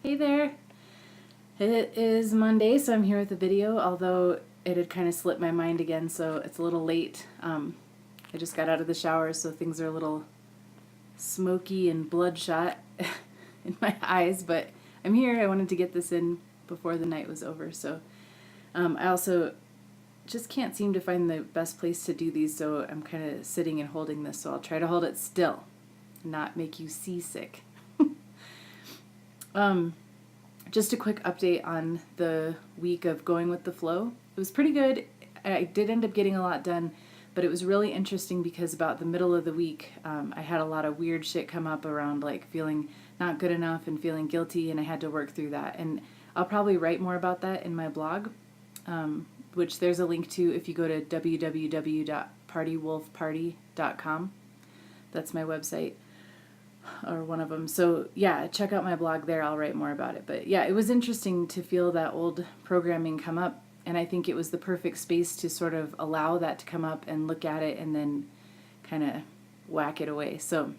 Hey there! It is Monday, so I'm here with a video, although it had kind of slipped my mind again, so it's a little late. I just got out of the shower, so things are a little smoky and bloodshot in my eyes, but I'm here. I wanted to get this in before the night was over, so I also just can't seem to find the best place to do these, so I'm kind of sitting and holding this, so I'll try to hold it still, not make you seasick. Just a quick update on the week of going with the flow. It was pretty good. I did end up getting a lot done, but it was really interesting because about the middle of the week, I had a lot of weird shit come up around like feeling not good enough and feeling guilty, and I had to work through that. And I'll probably write more about that in my blog, which there's a link to if you go to www.partywolfparty.com. That's my website. Or one of them. So yeah, check out my blog there. I'll write more about it. But yeah, it was interesting to feel that old programming come up, and I think it was the perfect space to sort of allow that to come up and look at it and then kind of whack it away. So,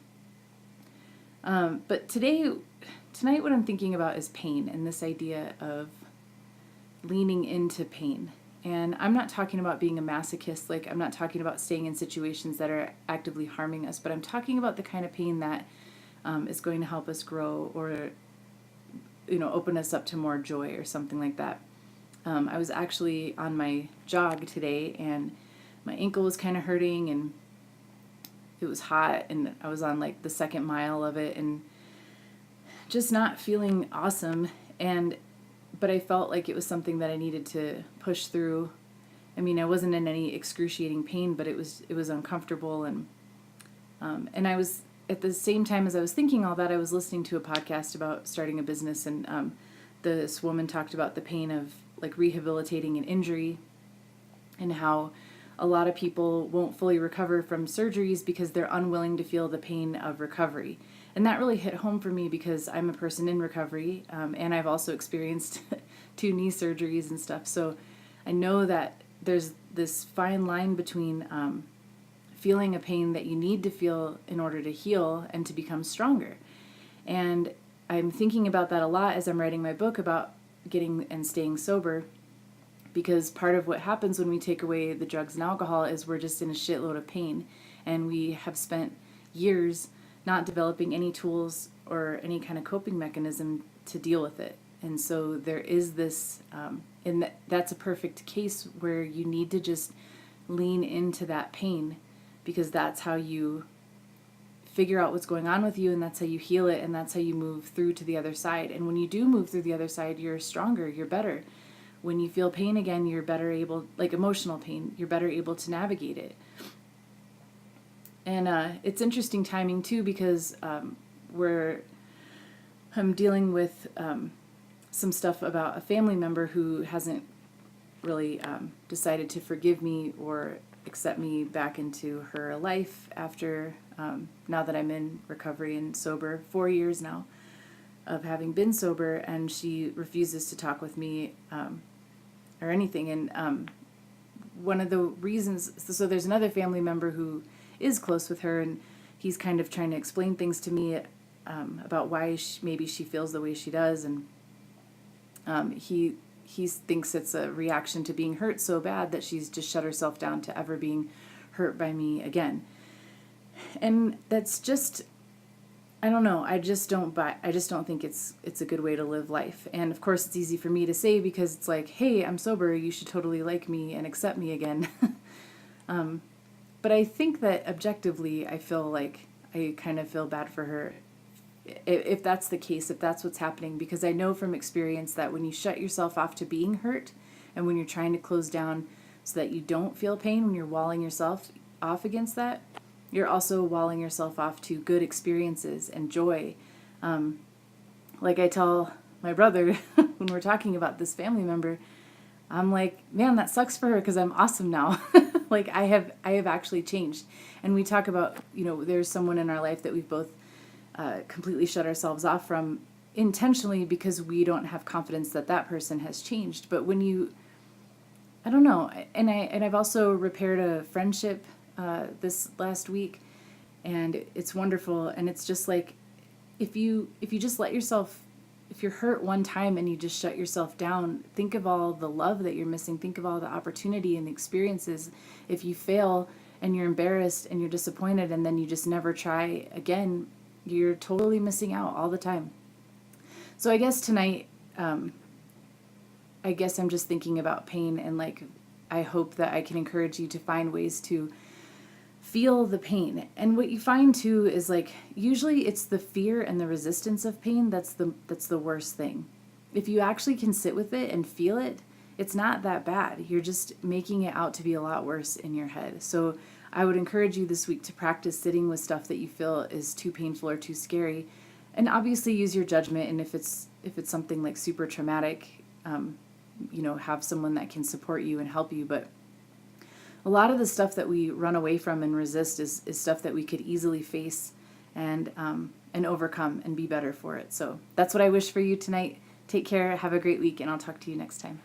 but tonight what I'm thinking about is pain and this idea of leaning into pain. And I'm not talking about being a masochist, like I'm not talking about staying in situations that are actively harming us, but I'm talking about the kind of pain that is going to help us grow or, open us up to more joy or something like that. I was actually on my jog today and my ankle was kind of hurting and it was hot and I was on like the second mile of it and just not feeling awesome. But I felt like it was something that I needed to push through. I mean, I wasn't in any excruciating pain, but it was uncomfortable and I was, at the same time as I was thinking all that, I was listening to a podcast about starting a business, and this woman talked about the pain of like rehabilitating an injury and how a lot of people won't fully recover from surgeries because they're unwilling to feel the pain of recovery. And that really hit home for me because I'm a person in recovery, and I've also experienced 2 knee surgeries and stuff. So I know that there's this fine line between feeling a pain that you need to feel in order to heal and to become stronger. And I'm thinking about that a lot as I'm writing my book about getting and staying sober, because part of what happens when we take away the drugs and alcohol is we're just in a shitload of pain, and we have spent years not developing any tools or any kind of coping mechanism to deal with it. And so there is this, and that's a perfect case where you need to just lean into that pain, because that's how you figure out what's going on with you, and that's how you heal it, and that's how you move through to the other side. And when you do move through the other side, you're stronger, you're better. When you feel pain again, you're better able, like emotional pain, you're better able to navigate it. And it's interesting timing too, because I'm dealing with some stuff about a family member who hasn't really decided to forgive me or accept me back into her life after, now that I'm in recovery and sober, 4 years now of having been sober, and she refuses to talk with me or anything. And one of the reasons, so there's another family member who is close with her, and he's kind of trying to explain things to me about why maybe she feels the way she does, and he thinks it's a reaction to being hurt so bad that she's just shut herself down to ever being hurt by me again. And that's just, I don't know, I just don't think it's a good way to live life. And of course it's easy for me to say because it's like, hey, I'm sober, you should totally like me and accept me again. But I think that objectively I feel like I kind of feel bad for her if that's the case, if that's what's happening, because I know from experience that when you shut yourself off to being hurt and when you're trying to close down so that you don't feel pain, when you're walling yourself off against that, you're also walling yourself off to good experiences and joy. Like I tell my brother when we're talking about this family member, I'm like, man, that sucks for her because I'm awesome now. Like I have actually changed. And we talk about, there's someone in our life that we've both completely shut ourselves off from intentionally because we don't have confidence that that person has changed. But when I don't know, and I've also repaired a friendship this last week, and it's wonderful. And it's just like if you just let yourself if you're hurt one time and you just shut yourself down, think of all the love that you're missing. Think of all the opportunity and the experiences. If you fail and you're embarrassed and you're disappointed and then you just never try again, you're totally missing out all the time. So I guess tonight, I guess I'm just thinking about pain, and like, I hope that I can encourage you to find ways to feel the pain. And what you find too is like, usually it's the fear and the resistance of pain that's the worst thing. If you actually can sit with it and feel it, it's not that bad. You're just making it out to be a lot worse in your head. So I would encourage you this week to practice sitting with stuff that you feel is too painful or too scary, and obviously use your judgment. And if it's something like super traumatic, have someone that can support you and help you. But a lot of the stuff that we run away from and resist is stuff that we could easily face and overcome and be better for it. So that's what I wish for you tonight. Take care. Have a great week, and I'll talk to you next time.